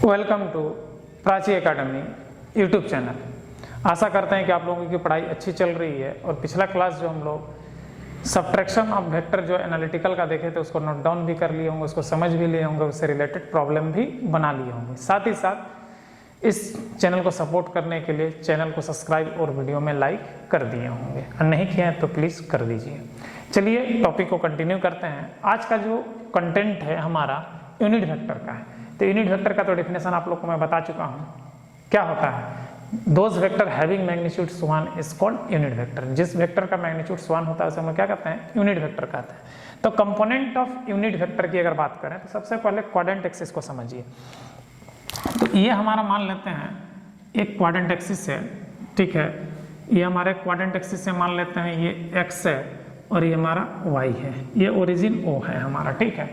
Welcome to Prachi academy YouTube channel. आशा करते हैं कि आप लोगों की पढ़ाई अच्छी चल रही है। और पिछला क्लास जो हम लोग सब्ट्रैक्शन ऑफ वेक्टर जो एनालिटिकल का देखे थे उसको नोट डाउन भी कर लिए होंगे, उसको समझ भी लिए होंगे, उससे रिलेटेड प्रॉब्लम भी बना लिए होंगे। साथ ही साथ इस चैनल को सपोर्ट करने के लिए चैनल को सब्सक्राइब और वीडियो में लाइक कर दिए होंगे, और नहीं किए हैं तो प्लीज़ कर दीजिए। चलिए टॉपिक को कंटिन्यू करते हैं। आज का जो कंटेंट है हमारा यूनिट वेक्टर का है। तो यूनिट वेक्टर का तो डेफिनेशन आप लोग को मैं बता चुका हूँ। क्या होता है? Those vector having magnitude 1 is called unit vector. जिस वेक्टर का मैग्नीट्यूड 1 होता है उसे हम लोग क्या कहते हैं? यूनिट वेक्टर कहते हैं। तो कंपोनेंट ऑफ यूनिट वेक्टर की अगर बात करें तो सबसे पहले क्वाड्रेंट एक्सिस को समझिए। तो ये हमारा मान लेते हैं एक क्वाड्रेंट एक्सिस है, ठीक है। ये हमारे क्वाड्रेंट एक्सिस से मान लेते हैं ये x है और ये हमारा y है, ये ओरिजिन O है हमारा, ठीक है।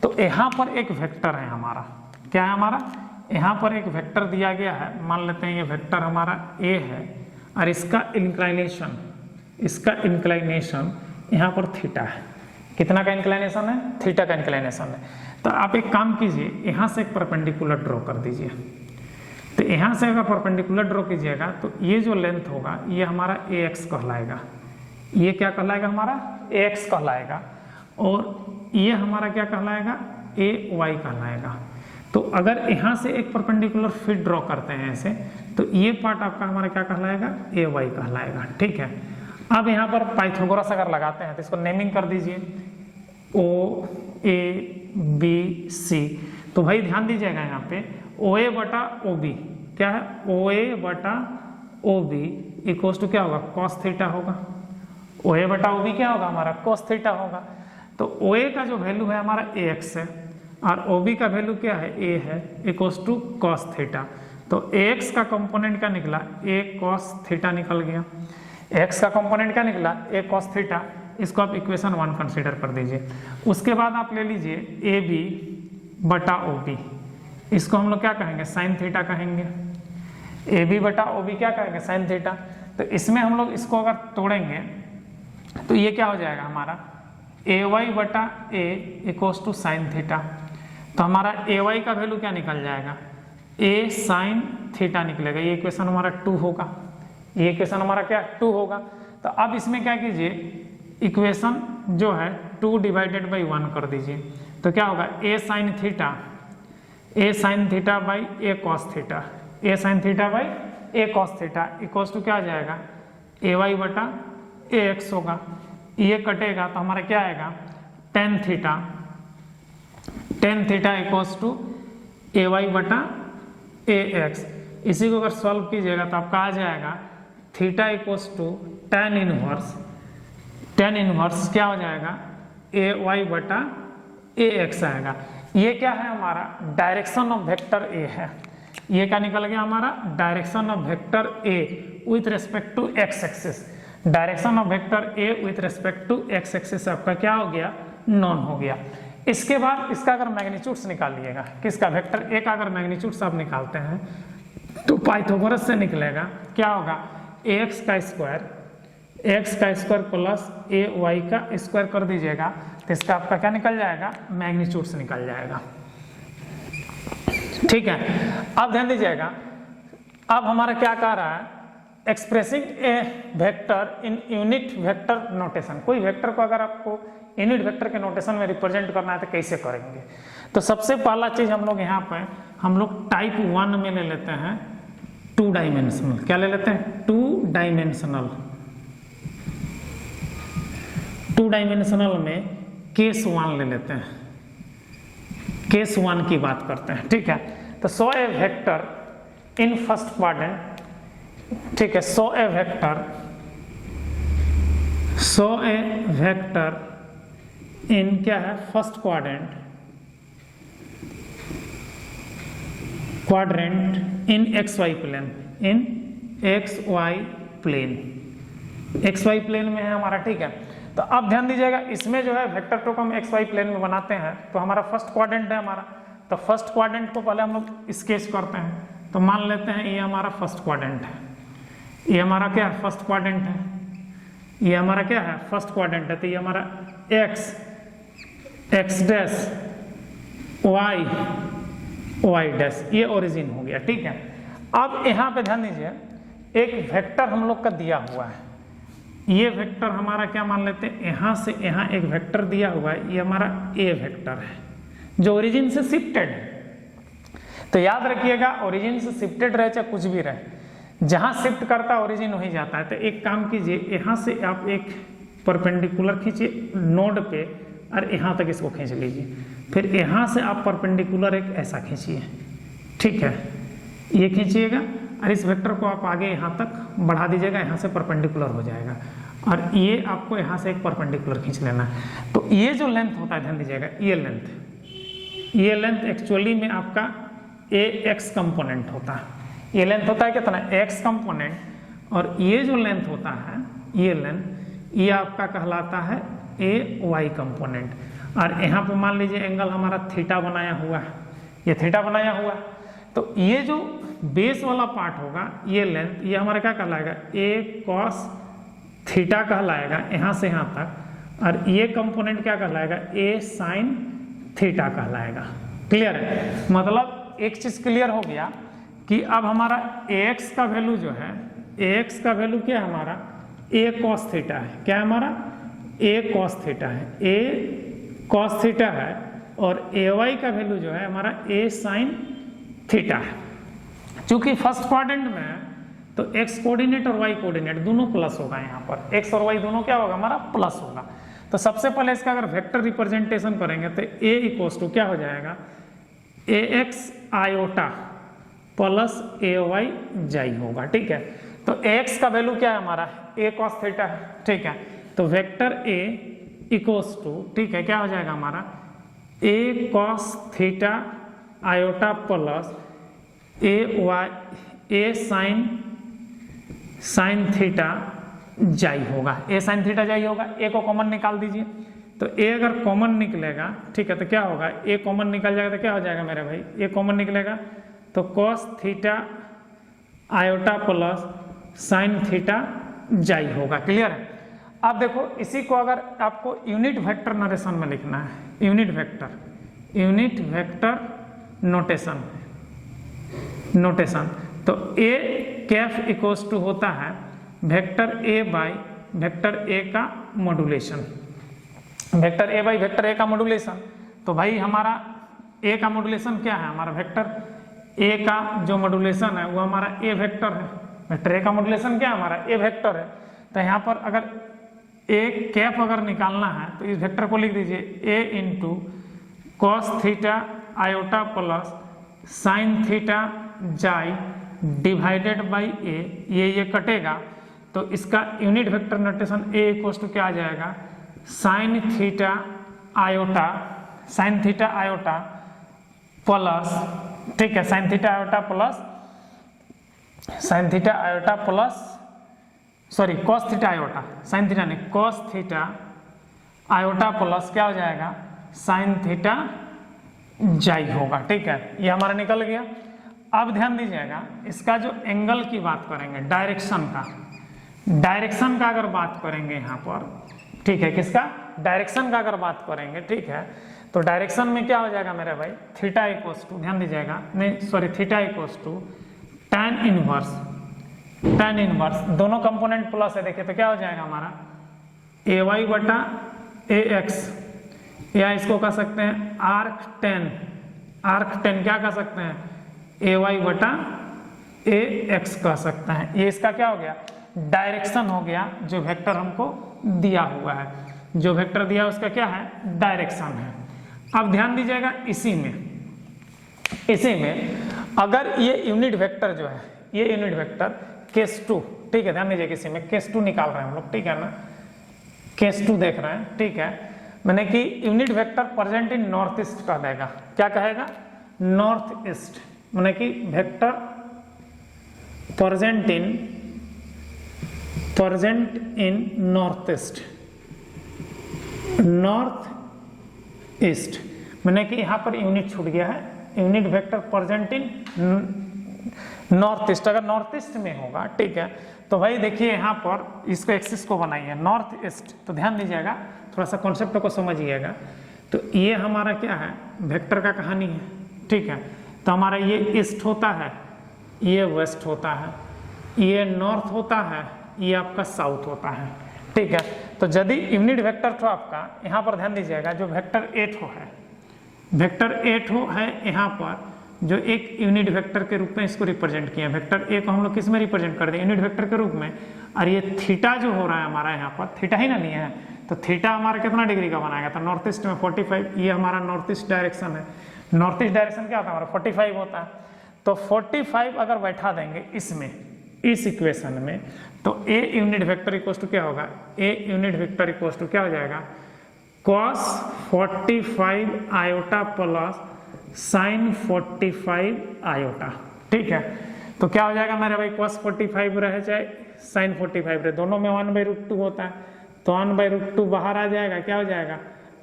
तो यहाँ पर एक वेक्टर है हमारा, क्या है हमारा? यहाँ पर एक वेक्टर दिया गया है। मान लेते हैं ये वेक्टर हमारा a है और इसका इंक्लाइनेशन यहाँ पर थीटा है। कितना का इंक्लाइनेशन है? थीटा का इंक्लाइनेशन है। तो आप एक काम कीजिए, यहाँ से एक परपेंडिकुलर ड्रॉ कर दीजिए। तो यहाँ से अगर परपेंडिकुलर ड्रॉ कीजिएगा तो ये जो लेंथ होगा ये हमारा ax कहलाएगा। ये क्या कहलाएगा? हमारा ax कहलाएगा। और ये हमारा क्या कहलाएगा? ay कहलाएगा। तो अगर यहाँ से एक परपेंडिकुलर फिट ड्रॉ करते हैं ऐसे, तो ये पार्ट आपका हमारा क्या कहलाएगा? ay कहलाएगा, ठीक है। अब यहाँ पर पाइथागोरस अगर लगाते हैं तो इसको नेमिंग कर दीजिए o a b c। तो भाई ध्यान दीजिएगा यहाँ पे OA बटा OB क्या है? OA बटा OB इक्वल्स टू क्या होगा? cos थीटा होगा। OA बटा OB क्या होगा? हमारा cos थीटा होगा। तो OA का जो वैल्यू है हमारा AX है और OB का वैल्यू क्या है? A है, इक्वल्स टू cos थीटा। तो AX का कंपोनेंट क्या निकला? A cos थीटा निकल गया। X का कंपोनेंट क्या निकला? A cos theta. इसको आप इक्वेशन 1 कंसीडर कर दीजिए। उसके बाद आप ले लीजिए AB बटा OB, इसको हम लोग क्या कहेंगे? साइन थीटा कहेंगे। AB बटा OB क्या कहेंगे? Sign theta. तो इसमें हम लोग इसको अगर तोड़ेंगे तो ये क्या हो जाएगा हमारा? AY बटा A equals to sine theta. तो हमारा AY का वैल्यू क्या निकल जाएगा? A साइन थीटा निकलेगा। ये इक्वेशन हमारा 2 होगा। ये इक्वेशन हमारा क्या? 2 होगा। तो अब इसमें क्या कीजिए, इक्वेशन जो है 2 डिवाइडेड बाई 1 कर दीजिए। तो क्या होगा? A sine theta by A cos theta, A sine theta by A cos theta equals to क्या आ जाएगा? AY बटा AX होगा। ये कटेगा तो हमारा क्या आएगा? Tan theta equals to AY बटा AX। इसी को अगर सॉल्व कीजिएगा तो आपका आ जाएगा theta equals to tan inverse क्या हो जाएगा? AY बटा AX आएगा। ये क्या है? हमारा डायरेक्शन ऑफ वेक्टर A है। ये क्या निकल गया हमारा? Direction of vector A with respect to x axis. Direction of vector A with respect to x axis आपका क्या हो गया? नॉन हो गया। इसके बाद इसका अगर मैग्नीट्यूड्स निकालिएगा, किसका? वेक्टर A का अगर मैग्नीट्यूड्स आप निकालते हैं तो पाइथागोरस से निकलेगा क्या होगा? ax का स्क्वायर प्लस ay का स्क्वायर कर दीजिएगा तो इसका आपका क्या निकल जाएगा? मैग्नीट्यूड्स निकल जाएगा, ठीक है। अब ध्यान दीजिएगा, अब हमारा क्या कह रहा है? Expressing A vector in unit vector notation. कोई वेक्टर को अगर आपको यूनिट वेक्टर के नोटेशन में रिप्रेजेंट करना है तो कैसे करेंगे? तो सबसे पहला चीज हम लोग यहाँ पे हम लोग टाइप 1 में ले लेते हैं 2 डायमेंशनल। क्या ले लेते हैं? 2 डायमेंशनल में केस 1 ले लेते हैं। केस 1 की बात करते हैं, ठीक है। तो सो a vector in first quadrant, ठीक है। सो ए वेक्टर इन क्या है? First quadrant in XY plane में है हमारा, ठीक है। तो अब ध्यान दीजिएगा, इसमें जो है वेक्टर को हम XY प्लेन में बनाते हैं तो हमारा फर्स्ट क्वाड्रेंट है हमारा। तो फर्स्ट क्वाड्रेंट को पहले हम लोग स्केच करते हैं। तो मान लेते हैं ये हमारा फर्स्ट क्वाड्रेंट है, ये हमारा क्या है? फर्स्ट क्वाड्रेंट है। ये हमारा क्या है? फर्स्ट क्वाड्रेंट है। तो ये हमारा x dash y y dash, ये ओरिजिन हो गया, ठीक है। अब यहाँ पे ध्यान दीजिए, एक वेक्टर हम लोग का दिया हुआ है, ये वेक्टर हमारा क्या मान लेते हैं, यहाँ से यहाँ एक वेक्टर दिया हुआ है, ये हमारा ए वेक्टर है जो ओरिजिन से शिफ्टेड है। तो याद रखिएगा, ओरिजिन से शिफ्टेड रहे चाहे कुछ भी रहे, जहाँ शिफ्ट करता ओरिजिन वहीं जाता है। तो एक काम कीजिए, यहाँ से आप एक परपेंडिकुलर खींचिए नोड पे और यहाँ तक इसको खींच लीजिए, फिर यहाँ से आप परपेंडिकुलर एक ऐसा खींचिए, ठीक है, ये खींचिएगा और इस वेक्टर को आप आगे यहाँ तक बढ़ा दीजिएगा, यहाँ से परपेंडिकुलर हो जाएगा और ये आपको यहाँ से एक परपेंडिकुलर खींच लेना है। तो ये जो लेंथ होता है, ध्यान दीजिएगा, ये लेंथ एक्चुअली में आपका ए एक्स कंपोनेंट होता है। ये लेंथ होता है कितना, एक्स कंपोनेंट, और ये जो लेंथ होता है, ये लेंथ, ये आपका कहलाता है ए वाई कंपोनेंट। और यहाँ पे मान लीजिए एंगल हमारा थीटा बनाया हुआ है, ये थीटा बनाया हुआ है, तो ये जो बेस वाला पार्ट होगा, ये लेंथ, ये हमारा क्या कहलाएगा, ए कॉस थीटा कहलाएगा यहाँ से यहाँ तक, और ये कंपोनेंट क्या कहलाएगा, ए साइन थीटा कहलाएगा। क्लियर है? मतलब एक चीज क्लियर हो गया कि अब हमारा ax का वैल्यू जो है, ax का वैल्यू क्या है हमारा, a cos थीटा है। क्या है हमारा, a cos थीटा है, a cos थीटा है, और ay का वैल्यू जो है हमारा a sin थीटा है। चूंकि फर्स्ट क्वाड्रेंट में है तो x कोऑर्डिनेट और y कोऑर्डिनेट दोनों प्लस होगा, यहाँ पर x और y दोनों क्या होगा हमारा, प्लस होगा। तो सबसे पहले इसका अगर वेक्टर रिप्रेजेंटेशन करेंगे तो a इक्वल्स टू क्या हो जाएगा, ax आयोटा प्लस ay जाई होगा, ठीक है। तो ax का वैल्यू क्या है हमारा, a cos थीटा है, ठीक है। तो वेक्टर a इक्वल्स टू, ठीक है, क्या हो जाएगा हमारा, a cos theta iota plus a sine theta जाई होगा, a साइन थीटा जाई होगा। a को कॉमन निकाल दीजिए, तो a अगर कॉमन निकलेगा, ठीक है, तो क्या होगा, a कॉमन निकल जाएगा तो क्या हो जाएगा मेरे भाई, a कॉमन निकलेगा तो cos theta iota plus sine theta जाई होगा। क्लियर है? अब देखो, इसी को अगर आपको यूनिट वेक्टर नोटेशन में लिखना है, यूनिट वेक्टर नोटेशन, तो a कैफ इक्वल्स टू होता है vector a by vector a का modulation, vector a by vector a का मॉड्यूलेशन। तो भाई हमारा a का मॉड्यूलेशन क्या है, हमारा वेक्टर a का जो मॉड्यूलेशन है वो हमारा a वेक्टर है, वेक्टर a का मॉड्यूलेशन क्या है हमारा a वेक्टर है। तो यहाँ पर अगर a कैप अगर निकालना है तो इस वेक्टर को लिख दीजिए a into cos theta iota plus sine theta j divided by a, ये कटेगा तो इसका unit vector notation a equals to क्या आ जाएगा, साइन थीटा आयोटा प्लस, ठीक है, sine theta iota plus sorry cos theta iota, sine theta नहीं, कॉस थीटा आयोटा प्लस क्या हो जाएगा, साइन थीटा जाई होगा। ठीक है, ये हमारा निकल गया। अब ध्यान दीजिएगा, इसका जो एंगल की बात करेंगे, डायरेक्शन का अगर बात करेंगे यहाँ पर, ठीक है, किसका, डायरेक्शन का अगर बात करेंगे, ठीक है, तो डायरेक्शन में क्या हो जाएगा मेरे भाई, थीटा इक्वल्स टू, ध्यान दीजिएगा, नहीं sorry, theta equals to tan inverse, दोनों कंपोनेंट प्लस है, देखिए तो क्या हो जाएगा हमारा ay बटा ax, या इसको कह सकते हैं आर्क टेन क्या कह सकते हैं, ay बटा ax कह सकते हैं। ये इसका क्या हो गया, डायरेक्शन हो गया, जो वेक्टर हमको दिया हुआ है, जो वेक्टर दिया उसका क्या है, डायरेक्शन है। अब ध्यान दीजिएगा, इसी में अगर ये यूनिट वेक्टर जो है, ये यूनिट वेक्टर केस 2, ठीक है, ध्यान दीजिए, किसी में केस 2 निकाल रहे हैं हम लोग, ठीक है ना, केस 2 देख रहे हैं, ठीक है, मैंने कि unit vector present in north east कह देगा, क्या कहेगा, नॉर्थ ईस्ट, मैंने कि vector present in north east, मैंने कि यहाँ पर यूनिट छूट गया है, unit vector present in north east, अगर नॉर्थ ईस्ट में होगा, ठीक है, तो भाई देखिए यहाँ पर इसको एक्सिस को बनाइए नॉर्थ ईस्ट, तो ध्यान दीजिएगा, थोड़ा सा कॉन्सेप्ट को समझिएगा। तो ये हमारा क्या है, वेक्टर का कहानी है, ठीक है, तो हमारा ये ईस्ट होता है, ये वेस्ट होता है, ये नॉर्थ होता है, ये आपका साउथ होता है। ठीक है, तो यदि यूनिट वेक्टर तो आपका यहाँ पर ध्यान दीजिएगा, जो वेक्टर A2 है, वेक्टर A2 है यहाँ पर, जो एक यूनिट वेक्टर के रूप में इसको रिप्रेजेंट किया। वेक्टर A को हम लोग किस में रिप्रेजेंट कर दें? यूनिट वेक्टर के रूप में। और ये थीटा जो हो रहा है हमारा यहाँ पर, थीटा ही ना लिए हैं, तो थीटा हमारा कितना डिग्री का बनाएगा? तो नॉर्थ ईस्ट में 45, ये हमारा नॉर्थ ईस्ट डायरेक्शन है। नॉर्थ ईस्ट डायरेक्शन क्या होता है हमारा? 45 होता है। तो 45 अगर बैठा देंगे इसमें, इस इक्वेशन में, तो a unit vector equals to क्या होगा? A unit vector equals to क्या हो जाएगा? cos 45 iota plus sine 45 iota. ठीक है, तो क्या हो जाएगा मेरे भाई? cos 45 रहे चाहे साइन 45 रहे, दोनों में 1/√2 होता है, तो 1/√2 बाहर आ जाएगा, क्या हो जाएगा?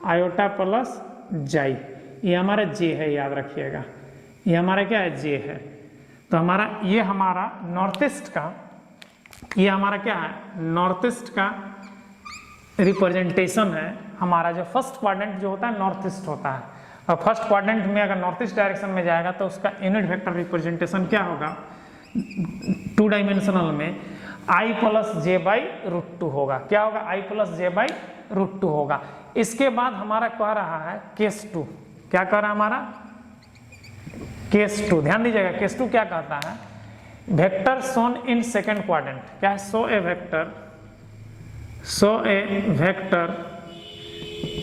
आयोटा प्लस जाई। ये हमारा जे है, याद रखिएगा, ये हमारा क्या है? जे है। तो हमारा ये हमारा नॉर्थ ईस्ट का, ये हमारा क्या है? नॉर्थ ईस्ट का रिप्रेजेंटेशन है। हमारा जो फर्स्ट क्वाड्रेंट जो होता है नॉर्थ ईस्ट होता है, और फर्स्ट क्वाड्रेंट में अगर नॉर्थ ईस्ट डायरेक्शन में जाएगा तो उसका यूनिट वेक्टर रिप्रेजेंटेशन क्या होगा? 2 डायमेंशनल में I प्लस j/√2 होगा। क्या होगा? I प्लस j/√2 होगा। इसके बाद हमारा कह रहा है केस 2। क्या कह रहा है हमारा? केस 2, ध्यान दीजिएगा, केस 2 क्या कहता है? वेक्टर सोन इन सेकेंड क्वाड्रेंट। क्या है? सो ए वेक्टर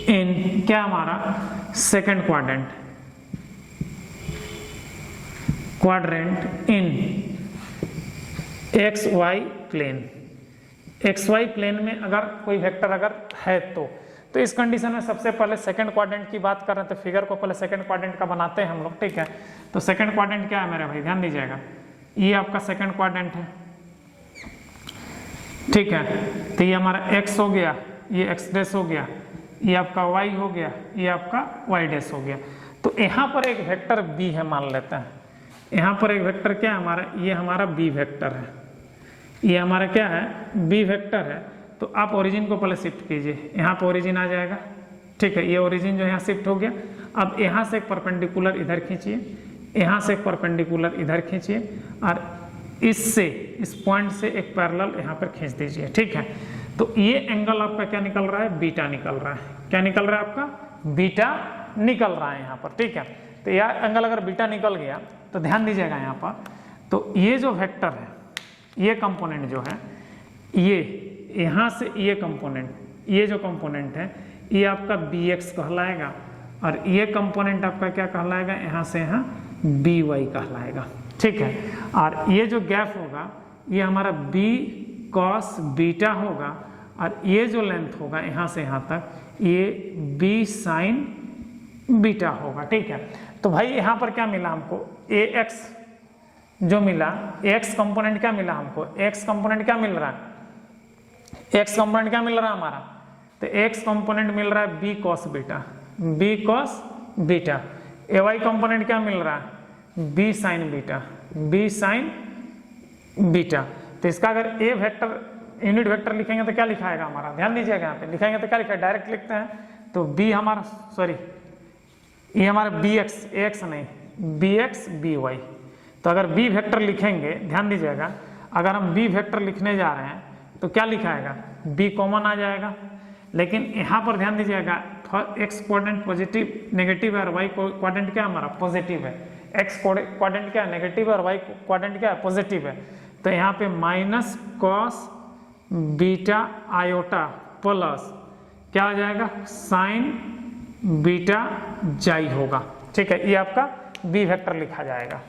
इन क्या हमारा? Second quadrant in XY plane. XY plane में अगर कोई वेक्टर अगर है तो इस कंडीशन में सबसे पहले सेकंड क्वाड्रेंट की बात कर रहे हैं, तो फिगर को पहले सेकंड क्वाड्रेंट का बनाते हैं हम लोग। ठीक है, तो सेकंड क्वाड्रेंट क्या है मेरे भाई? ध्यान दीजिएगा, ये आपका सेकंड क्वाड्रेंट है। ठीक है, तो ये हमारा x हो गया, ये x डैश हो गया, ये आपका y हो गया, ये आपका y डैश हो गया। तो यहाँ पर एक वेक्टर b है मान लेते हैं। यहाँ पर एक वेक्टर क्या है हमारा? ये हमारा b वेक्टर है, ये हमारा क्या है? b वेक्टर है। तो आप ओरिजिन को पहले शिफ्ट कीजिए, यहाँ पर ओरिजिन आ जाएगा। ठीक है, ये ओरिजिन जो यहाँ शिफ्ट हो गया। अब यहाँ से एक परपेंडिकुलर इधर खींचिए, यहाँ से एक परपेंडिकुलर इधर खींचिए, और इससे, इस पॉइंट से एक पैरेलल यहाँ पर खींच दीजिए। ठीक है, तो ये एंगल आपका क्या निकल रहा है? बीटा निकल रहा है। क्या निकल रहा है आपका? बीटा निकल रहा है यहाँ पर। ठीक है, तो यह एंगल अगर बीटा निकल गया तो ध्यान दीजिएगा यहाँ पर, तो ये जो वेक्टर है, ये कंपोनेंट जो है, ये यहाँ से ये कंपोनेंट, ये जो कंपोनेंट है, ये आपका bx कहलाएगा, और ये कंपोनेंट आपका क्या कहलाएगा? यहाँ से यहाँ by कहलाएगा। ठीक है, और ये जो गैप होगा ये हमारा b cos बीटा होगा, और ये जो लेंथ होगा यहाँ से यहाँ तक, ये b sin बीटा होगा। ठीक है, तो भाई यहाँ पर क्या मिला हमको? ax जो मिला, x कंपोनेंट क्या मिला हमको? x कंपोनेंट क्या मिल रहा है? x कंपोनेंट क्या मिल रहा है हमारा? तो x कंपोनेंट मिल रहा है b cos beta. ay component क्या मिल रहा है? b sin beta. तो इसका अगर a वेक्टर यूनिट वेक्टर लिखेंगे तो क्या लिखाएगा हमारा? ध्यान दीजिएगा, यहाँ पे लिखेंगे तो क्या लिखा है? डायरेक्ट लिखते हैं तो b हमारा, सॉरी, ये हमारा bx, ax नहीं, bx by। तो अगर b वेक्टर लिखेंगे, ध्यान दीजिएगा, अगर हम b वेक्टर लिखने जा रहे हैं तो क्या लिखाएगा? b कॉमन आ जाएगा। लेकिन यहाँ पर ध्यान दीजिएगा, x क्वाड्रेंट पॉजिटिव नेगेटिव है और y क्वाड्रेंट क्या हमारा? पॉजिटिव है। x क्वाड्रेंट क्या है? नेगेटिव है, और y क्वाड्रेंट क्या है? पॉजिटिव है। तो यहाँ पे minus cos beta iota plus क्या हो जाएगा? साइन बीटा जाई होगा। ठीक है, ये आपका b वेक्टर लिखा जाएगा।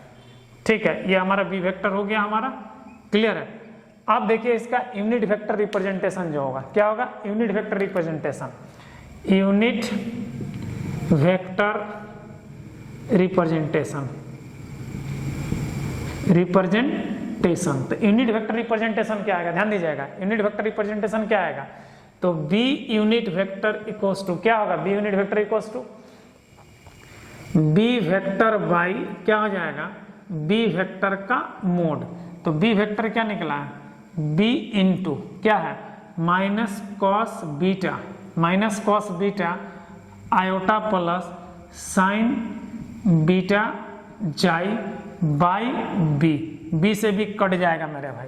ठीक है, ये हमारा b वेक्टर हो गया हमारा, क्लियर है। अब देखिए इसका यूनिट वेक्टर रिप्रेजेंटेशन जो होगा, क्या होगा? Unit vector representation, unit vector representation. तो यूनिट वेक्टर रिप्रेजेंटेशन क्या आएगा? ध्यान दीजिएगा, यूनिट वेक्टर रिप्रेजेंटेशन क्या आएगा? तो b unit vector equals to क्या होगा? b unit vector equals to b vector by क्या हो जाएगा? b वेक्टर का मोड। तो b वेक्टर क्या निकला है? b इंटू क्या है? Minus cos beta iota plus sine beta j by b, b से बी कट जाएगा मेरे भाई,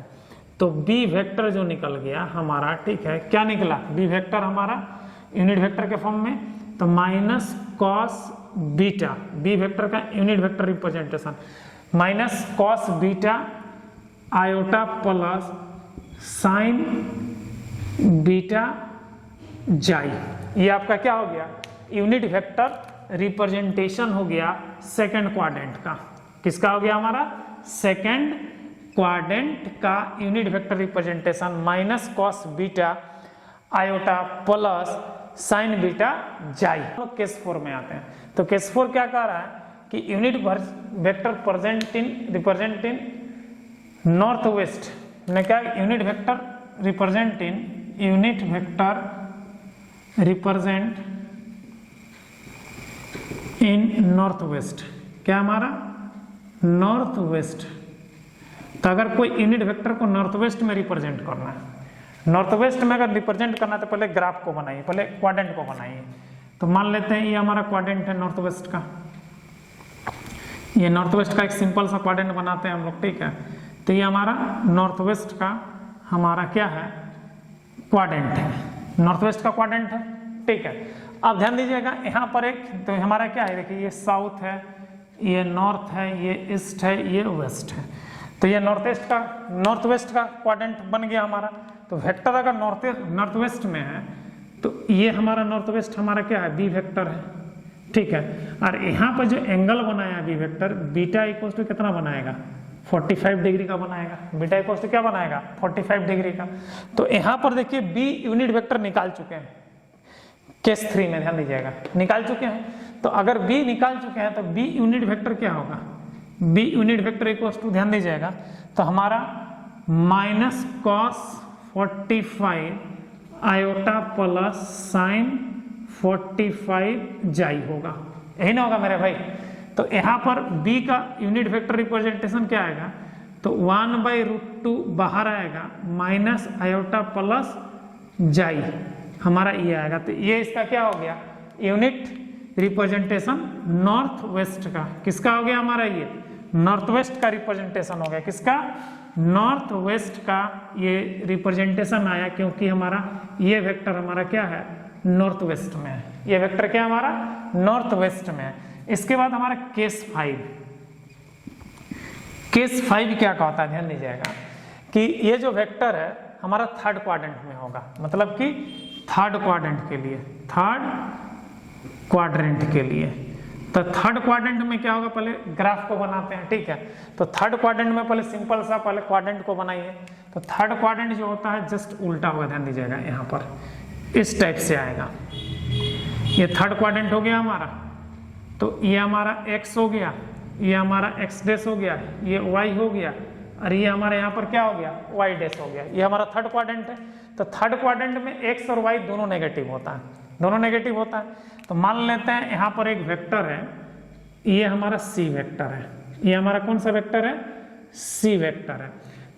तो बी वेक्टर जो निकल गया हमारा, ठीक है, क्या निकला बी वेक्टर हमारा यूनिट वेक्टर के फॉर्म में, तो minus cos beta, B vector का unit vector representation minus cos beta iota plus sine beta j, ये आपका क्या हो गया यूनिट वेक्टर रिप्रेजेंटेशन हो गया सेकंड क्वाड्रेंट का। किसका हो गया हमारा सेकंड क्वाड्रेंट का unit vector representation minus cos beta iota plus sine beta जाई। तो केस 4 में आते हैं, तो केस 4 क्या कह रहा है कि unit vector represent in north west, ने क्या unit vector represent in north west, क्या हमारा नॉर्थ वेस्ट। तो अगर कोई यूनिट वेक्टर को नॉर्थ वेस्ट में रिप्रेजेंट करना है, नॉर्थ वेस्ट में अगर रिप्रेजेंट करना है तो पहले ग्राफ को बनाइए, पहले क्वाड्रेंट को बनाइए। तो मान लेते हैं ये हमारा क्वाड्रेंट है नॉर्थ वेस्ट का, ये नॉर्थ वेस्ट का एक सिंपल सा क्वाड्रेंट बनाते हैं हम लोग, ठीक है। तो ये हमारा नॉर्थ वेस्ट का हमारा क्या है क्वाड्रेंट है, नॉर्थ वेस्ट का क्वाड्रेंट है, ठीक है। अब ध्यान दीजिएगा यहाँ पर एक, तो हमारा क्या है देखिए, ये साउथ है, ये नॉर्थ है, ये ईस्ट है, ये वेस्ट है। तो ये नॉर्थ वेस्ट का क्वाड्रेंट बन गया हमारा। तो वेक्टर अगर नॉर्थ वेस्ट में है तो ये हमारा नॉर्थ वेस्ट हमारा क्या है बी वेक्टर है, ठीक है। और यहाँ पर जो एंगल बनाया b vector beta equal to कितना बनाएगा 45 डिग्री का बनाएगा, बीटा इक्वल टू क्या बनाएगा 45 डिग्री का। तो यहाँ पर देखिए बी यूनिट वेक्टर निकाल चुके हैं, केस 3 में ध्यान दीजिएगा निकाल चुके हैं। तो अगर बी निकाल चुके हैं तो बी यूनिट वेक्टर क्या होगा, b unit vector equal to ध्यान दीजिएगा तो हमारा minus cos 45 iota plus sine 45 j होगा, यही ना होगा मेरे भाई। तो यहाँ पर b का यूनिट वेक्टर रिप्रेजेंटेशन क्या आएगा, तो 1/√2 बाहर आएगा माइनस आयोटा प्लस जाई, हमारा ये आएगा। तो ये इसका क्या हो गया यूनिट रिप्रेजेंटेशन नॉर्थ वेस्ट का, किसका हो गया हमारा ये नॉर्थ वेस्ट का रिप्रेजेंटेशन हो गया, किसका नॉर्थ वेस्ट का ये रिप्रेजेंटेशन आया, क्योंकि हमारा ये वेक्टर हमारा क्या है नॉर्थ वेस्ट में है, ये वेक्टर क्या हमारा नॉर्थ वेस्ट में है। इसके बाद हमारा केस 5, केस 5 क्या कहता है ध्यान दीजिएगा कि ये जो वेक्टर है हमारा थर्ड क्वाड्रेंट में होगा, मतलब कि थर्ड क्वाड्रेंट के लिए, थर्ड क्वाड्रेंट के लिए। तो थर्ड क्वाड्रेंट में क्या होगा, पहले ग्राफ को बनाते हैं, ठीक है। तो थर्ड क्वाड्रेंट में पहले सिंपल सा पहले क्वाड्रेंट को बनाइए। तो थर्ड क्वाड्रेंट जो होता है जस्ट उल्टा होगा, ध्यान दीजिएगा यहाँ पर इस टाइप से आएगा। ये थर्ड क्वाड्रेंट हो गया हमारा, तो ये हमारा x हो गया, ये हमारा x डैश हो गया, ये y हो गया, और ये हमारे यहाँ पर क्या हो गया y डैश हो गया। ये हमारा थर्ड क्वाड्रेंट है। तो थर्ड क्वाड्रेंट में x और y दोनों नेगेटिव होता है, दोनों नेगेटिव होता है। तो मान लेते हैं यहाँ पर एक वेक्टर है, ये हमारा c वेक्टर है, ये हमारा कौन सा वेक्टर है c वेक्टर है।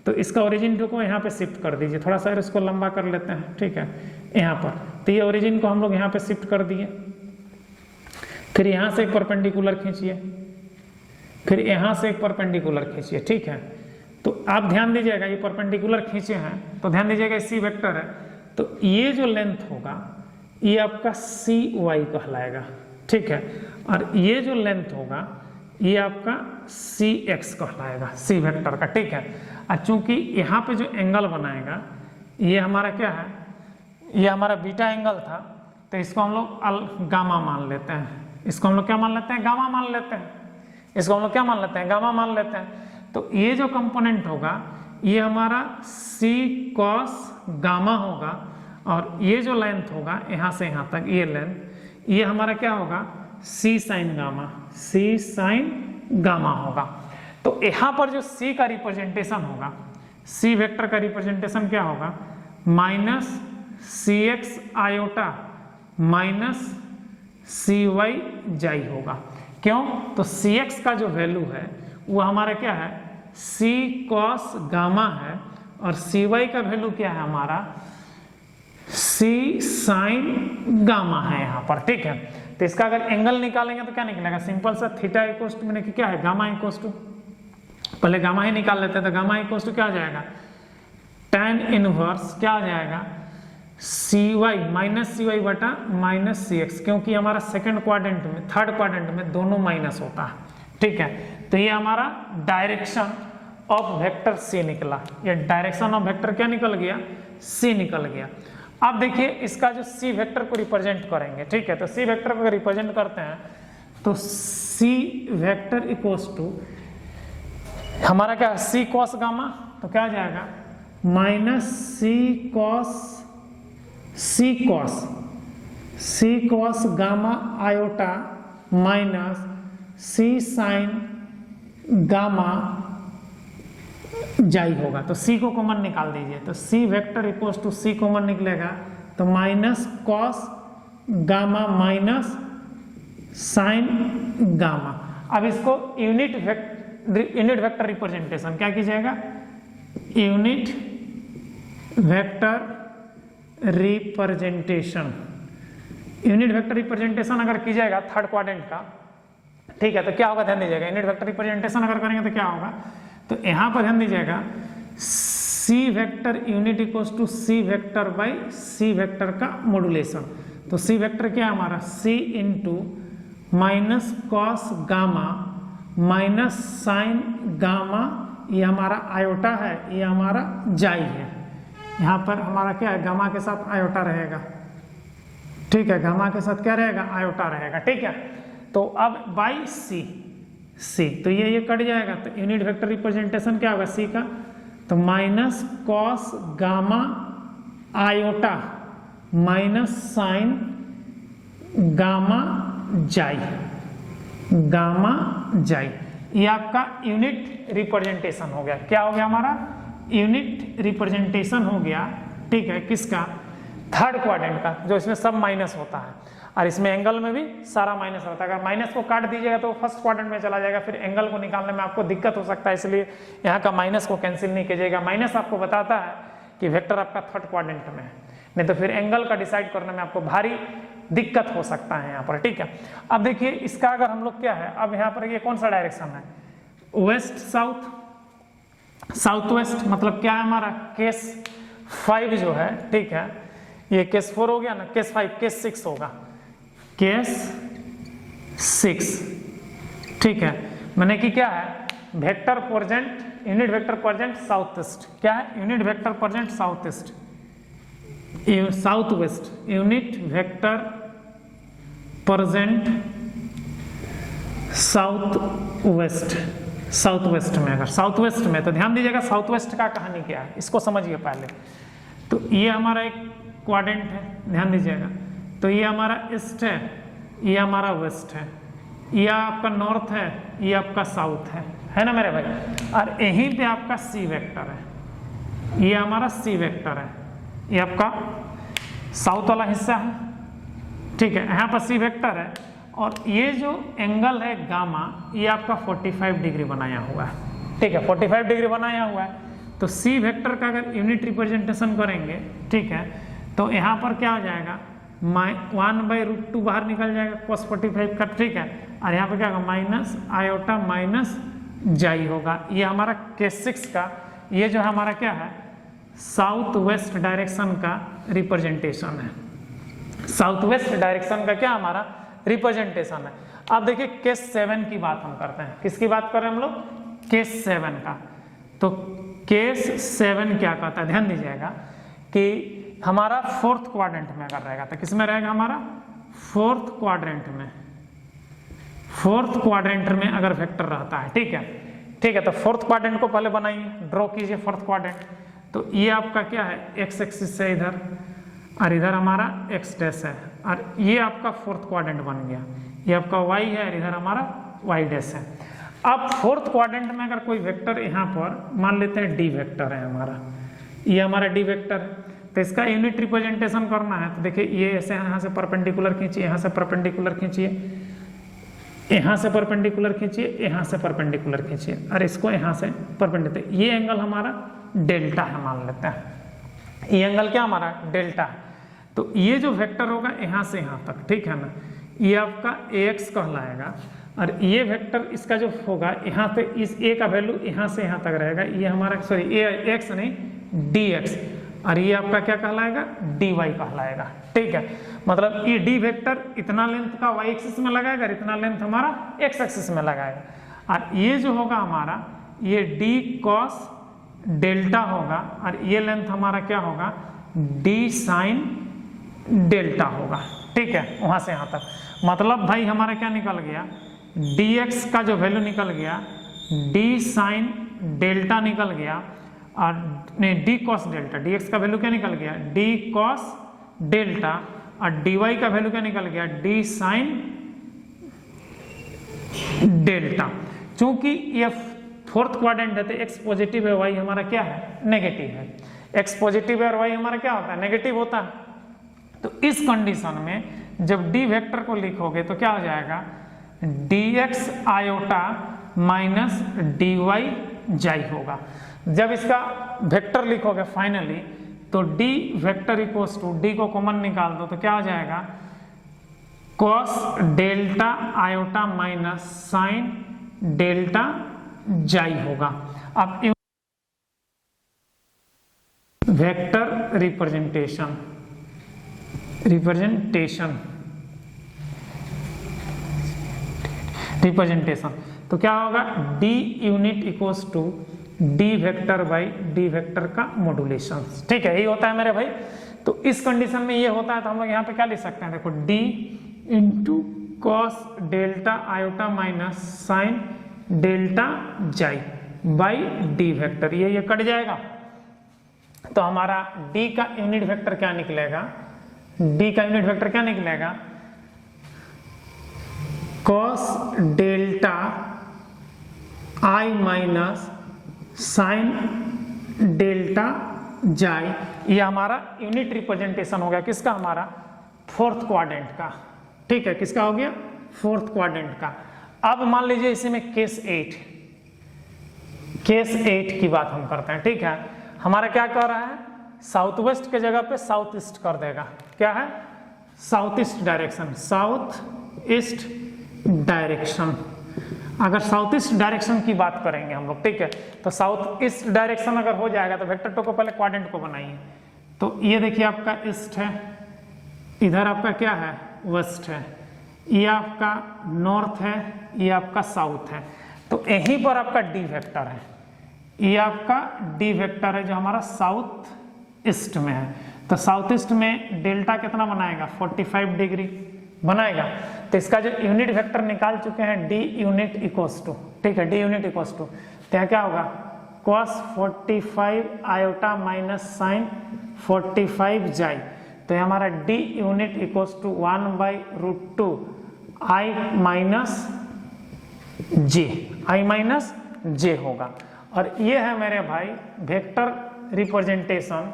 तो इसका ओरिजिन को यहाँ पे शिफ्ट कर दीजिए, थोड़ा सा इसको लंबा कर लेते हैं, ठीक है यहाँ पर। तो ये ओरिजिन को हम लोग यहाँ पे शिफ्ट कर दिए, फिर यहाँ से एक परपेंडिकुलर खींचिए, फिर यहाँ से एक परपेंडिकुलर खींचिए, ठीक है। तो आप ध्यान दीजिएगा ये परपेंडिकुलर खींचे हैं तो ध्यान दीजिएगा सी वेक्टर है, तो ये जो लेंथ होगा ये आपका सी वाई कहलाएगा, ठीक है। और ये जो लेंथ होगा ये आपका सी एक्स कहलाएगा, सी वेक्टर का, ठीक है। और चूंकि यहाँ पे जो एंगल बनाएगा ये हमारा क्या है, ये हमारा बीटा एंगल था, तो इसको हम लोग गामा मान लेते हैं, इसको हम लोग क्या मान लेते हैं गामा मान लेते हैं, इसको हम लोग क्या मान लेते हैं गामा मान लेते हैं। तो ये जो कंपोनेंट होगा ये हमारा सी कॉस गामा होगा, और ये जो लेंथ होगा यहाँ से यहाँ तक ये लेंथ ये हमारा क्या होगा सी साइन गामा, सी साइन गामा होगा। तो यहाँ पर जो सी का रिप्रेजेंटेशन होगा, सी वेक्टर का रिप्रेजेंटेशन क्या होगा माइनस सी एक्स आयोटा माइनस सी वाई जाई होगा। क्यों, तो सी एक्स का जो वैल्यू है वो हमारा क्या है सी कॉस गामा है, और सी वाई का वैल्यू क्या है हमारा सी साइन गामा है यहाँ पर, ठीक है। तो इसका अगर एंगल निकालेंगे तो क्या निकलेगा, सिंपल सा थीटा इक्वल्स टू मैंने क्या है गामा इक्वल्स टू, पहले गामा ही निकाल लेते हैं, तो गामा इक्वल्स टू क्या आ जाएगा tan इनवर्स क्या आ जाएगा cy माइनस cy बटा माइनस cx, क्योंकि हमारा सेकंड क्वाड्रेंट में थर्ड क्वाड्रेंट में दोनों माइनस होता है, ठीक है। तो ये हमारा डायरेक्शन ऑफ वेक्टर c निकला, ये डायरेक्शन ऑफ वेक्टर क्या निकल गया c निकल गया। अब देखिए इसका जो c वेक्टर को रिप्रेजेंट करेंगे, ठीक है, तो c वेक्टर को रिप्रेजेंट करते हैं तो c वेक्टर इक्वल्स टू हमारा क्या है c कॉस गामा, तो क्या आ जाएगा minus c cos gamma iota minus c sign gamma जाई होगा। तो c को कॉमन निकाल दीजिए, तो c vector equals to c common निकलेगा तो minus cos gamma minus sine gamma. अब इसको यूनिट वेक्टर रिप्रेजेंटेशन क्या कीजिएगा, unit vector representation, unit vector representation अगर कीजिएगा थर्ड क्वाड्रेंट का, ठीक है, तो क्या होगा ध्यान दीजिएगा, यूनिट वेक्टर रिप्रेजेंटेशन अगर करेंगे तो क्या होगा, तो यहाँ पर ध्यान दीजिएगा c vector unit equals to c vector by c vector का मॉड्यूलेशन। तो c वेक्टर क्या है हमारा c into minus cos gamma minus sine gamma, ये हमारा आयोटा है, ये हमारा जाई है, यहाँ पर हमारा क्या है गामा के साथ आयोटा रहेगा, ठीक है, गामा के साथ क्या रहेगा आयोटा रहेगा, ठीक है। तो अब बाई c, तो ये कट जाएगा, तो यूनिट वेक्टर रिप्रेजेंटेशन क्या होगा c का, तो minus cos gamma iota minus sine gamma जाई, ये आपका यूनिट रिप्रेजेंटेशन हो गया। क्या हो गया हमारा यूनिट रिप्रेजेंटेशन हो गया, ठीक है, किसका थर्ड क्वाड्रेंट का, जो इसमें सब माइनस होता है और इसमें एंगल में भी सारा माइनस होता है। अगर माइनस को काट दीजिएगा तो फर्स्ट क्वाड्रेंट में चला जाएगा, फिर एंगल को निकालने में आपको दिक्कत हो सकता है, इसलिए यहाँ का माइनस को कैंसिल नहीं कीजिएगा। माइनस आपको बताता है कि वेक्टर आपका थर्ड क्वाड्रेंट में है, नहीं तो फिर एंगल का डिसाइड करने में आपको भारी दिक्कत हो सकता है यहाँ पर, ठीक है। अब देखिए इसका अगर हम लोग क्या है, अब यहाँ पर ये कौन सा डायरेक्शन है, वेस्ट साउथ वेस्ट, मतलब क्या है हमारा केस 5 जो है, ठीक है, ये केस 4 हो गया ना, केस 5 केस 6 होगा, केस 6, ठीक है। मैंने कि क्या है vector present unit vector present south east, क्या है unit vector present south east south west, unit vector present south west में, अगर साउथ वेस्ट में, तो ध्यान दीजिएगा साउथ वेस्ट का कहानी क्या है इसको समझिए पहले। तो ये हमारा एक क्वाड्रेंट है, ध्यान दीजिएगा, तो ये हमारा ईस्ट है, ये हमारा वेस्ट है, ये आपका नॉर्थ है, ये आपका साउथ है ना मेरे भाई, और यहीं पे आपका सी वेक्टर है, ये हमारा सी वेक्टर है, ये आपका साउथ वाला हिस्सा है, ठीक है, यहाँ पर सी वेक्टर है, और ये जो एंगल है गामा ये आपका 45 डिग्री बनाया हुआ है, ठीक है, 45 डिग्री बनाया हुआ है। तो सी वेक्टर का अगर यूनिट रिप्रेजेंटेशन करेंगे, ठीक है, तो यहाँ पर क्या हो जाएगा 1/√2 बाहर निकल जाएगा cos 45 का, ठीक है, और यहाँ पर क्या होगा माइनस आयोटा माइनस जाई होगा। ये हमारा केस 6 का ये जो हमारा क्या है साउथ वेस्ट डायरेक्शन का रिप्रेजेंटेशन है, साउथ वेस्ट डायरेक्शन का क्या हमारा रिप्रेजेंटेशन है। अब देखिए केस 7 की बात हम करते हैं, किसकी बात कर रहे हैं हम लोग, केस 7 का। तो केस 7 क्या कहता है, ध्यान दीजिएगा कि हमारा फोर्थ क्वाड्रेंट में अगर रहेगा तो किसमें रहेगा हमारा फोर्थ क्वाड्रेंट में अगर वेक्टर रहता है, ठीक है, ठीक है। तो फोर्थ क्वाड्रेंट को पहले बनाइए, ड्रॉ कीजिए फोर्थ क्वाड्रेंट। तो ये आपका क्या है एक्स एक्सिस से इधर, और इधर हमारा एक्स डैश है, और ये आपका फोर्थ क्वाड्रेंट बन गया, ये आपका वाई है और इधर हमारा वाई डैश है। अब फोर्थ क्वाड्रेंट में अगर कोई वेक्टर यहाँ पर मान लेते हैं डी वेक्टर है हमारा, ये हमारा डी वेक्टर है, तो इसका यूनिट रिप्रेजेंटेशन करना है। तो देखिए ये ऐसे यहाँ से परपेंडिकुलर खींचिए, यहाँ से परपेंडिकुलर खींचिए, यहाँ से परपेंडिकुलर खींचिए, यहाँ से परपेंडिकुलर खींचिए, और इसको यहाँ से परपेंडिकुलर, ये एंगल हमारा डेल्टा है मान लेते हैं, ये एंगल क्या हमारा डेल्टा है। तो ये जो वेक्टर होगा यहाँ से यहाँ तक, ठीक है ना, ये आपका ax कहलाएगा, और ये वेक्टर इसका जो होगा यहाँ पे इस a का वैल्यू यहाँ से यहाँ तक रहेगा, ये हमारा सॉरी x नहीं dx, और ये आपका क्या कहलाएगा dy कहलाएगा। ठीक है, मतलब ये d वेक्टर इतना लेंथ का y एक्सिस में लगाएगा, इतना लेंथ हमारा x एक्सिस में लगाएगा, और ये जो होगा हमारा ये d cos डेल्टा होगा, और ये लेंथ हमारा क्या होगा d sin डेल्टा होगा। ठीक है, वहां से यहां तक मतलब भाई हमारा क्या निकल गया, dx का जो वैल्यू निकल गया d sin डेल्टा निकल गया, और नहीं d cos डेल्टा, dx का वैल्यू क्या निकल गया d cos डेल्टा, और dy का वैल्यू क्या निकल गया d sin डेल्टा। चूंकि ये फोर्थ क्वाड्रेंट है तो x पॉजिटिव है, y हमारा क्या है नेगेटिव है, x पॉजिटिव है और y हमारा क्या होता है नेगेटिव होता है। तो इस कंडीशन में जब d वेक्टर को लिखोगे तो क्या हो जाएगा dx आयोटा माइनस dy जाई होगा। जब इसका वेक्टर लिखोगे फाइनली तो d vector equals to d को कॉमन निकाल दो तो क्या हो जाएगा cos delta iota minus sine delta j होगा। अब वेक्टर रिप्रेजेंटेशन तो क्या होगा d unit equals to d vector by d vector का मॉड्यूलेशन। ठीक है, यही होता है मेरे भाई। तो इस कंडीशन में ये होता है तो हम लोग यहाँ पे क्या लिख सकते हैं, देखो d into cos delta iota minus sine delta जाई बाई d वेक्टर, ये कट जाएगा तो हमारा d का यूनिट वेक्टर क्या निकलेगा, d का यूनिट वेक्टर क्या निकलेगा cos delta i minus sine delta जाई। ये हमारा यूनिट रिप्रेजेंटेशन हो गया किसका, हमारा फोर्थ क्वाड्रेंट का। ठीक है, किसका हो गया फोर्थ क्वाड्रेंट का। अब मान लीजिए इसी में केस 8 की बात हम करते हैं। ठीक है, हमारा क्या कर रहा है साउथ वेस्ट के जगह पे साउथ ईस्ट कर देगा, क्या है south east direction, south east direction. अगर साउथ ईस्ट डायरेक्शन की बात करेंगे हम लोग, ठीक है, तो साउथ ईस्ट डायरेक्शन अगर हो जाएगा तो वेक्टर टू को पहले क्वाड्रेंट को बनाइए। तो ये देखिए आपका ईस्ट है, इधर आपका क्या है वेस्ट है, ये आपका नॉर्थ है, ये आपका साउथ है। तो यहीं पर आपका डी वेक्टर है, ये आपका डी वेक्टर है जो हमारा साउथ ईस्ट में है। तो साउथ ईस्ट में डेल्टा कितना बनाएगा 45 डिग्री बनाएगा। तो इसका जो यूनिट वेक्टर निकाल चुके हैं डी यूनिट इक्वल्स टू, ठीक है, डी यूनिट इक्वल्स टू तो यहाँ क्या होगा cos 45 आयोटा माइनस साइन 45 जाई। तो ये हमारा D unit equals to 1/√2 i minus J होगा। और ये है मेरे भाई वेक्टर रिप्रेजेंटेशन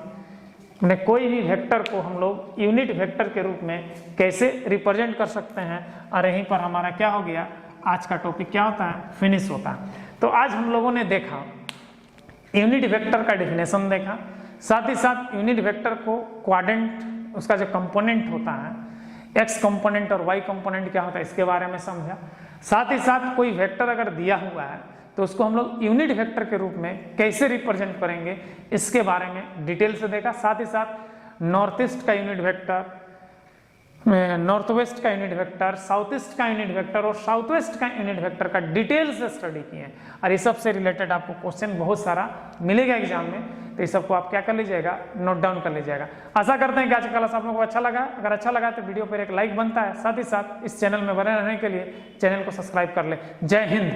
में कोई भी वेक्टर को हम लोग यूनिट वेक्टर के रूप में कैसे रिप्रेजेंट कर सकते हैं। और यहीं पर हमारा क्या हो गया, आज का टॉपिक क्या होता है फिनिश होता है। तो आज हम लोगों ने देखा यूनिट वेक्टर का डेफिनेशन देखा, साथ ही साथ यूनिट वेक्टर को क्वाड्रेंट उसका जो कंपोनेंट होता है एक्स कंपोनेंट और वाई कंपोनेंट क्या होता है इसके बारे में समझा। साथ ही साथ कोई वेक्टर अगर दिया हुआ है तो उसको हम लोग यूनिट वेक्टर के रूप में कैसे रिप्रेजेंट करेंगे इसके बारे में डिटेल से देखा। साथ ही साथ नॉर्थ ईस्ट का यूनिट वेक्टर, नॉर्थ वेस्ट का यूनिट वेक्टर, साउथ ईस्ट का यूनिट वेक्टर और साउथ वेस्ट का यूनिट वेक्टर का डिटेल से स्टडी किए। और इस सब से रिलेटेड आपको क्वेश्चन बहुत सारा मिलेगा एग्जाम में, तो इस सबको आप क्या कर लीजिएगा नोट डाउन कर लीजिएगा। आशा करते हैं कि आज का क्लास आप लोगों को अच्छा लगा। अगर अच्छा लगा तो वीडियो पर एक लाइक बनता है, साथ ही साथ इस चैनल में बने रहने के लिए चैनल को सब्सक्राइब कर ले। जय हिंद।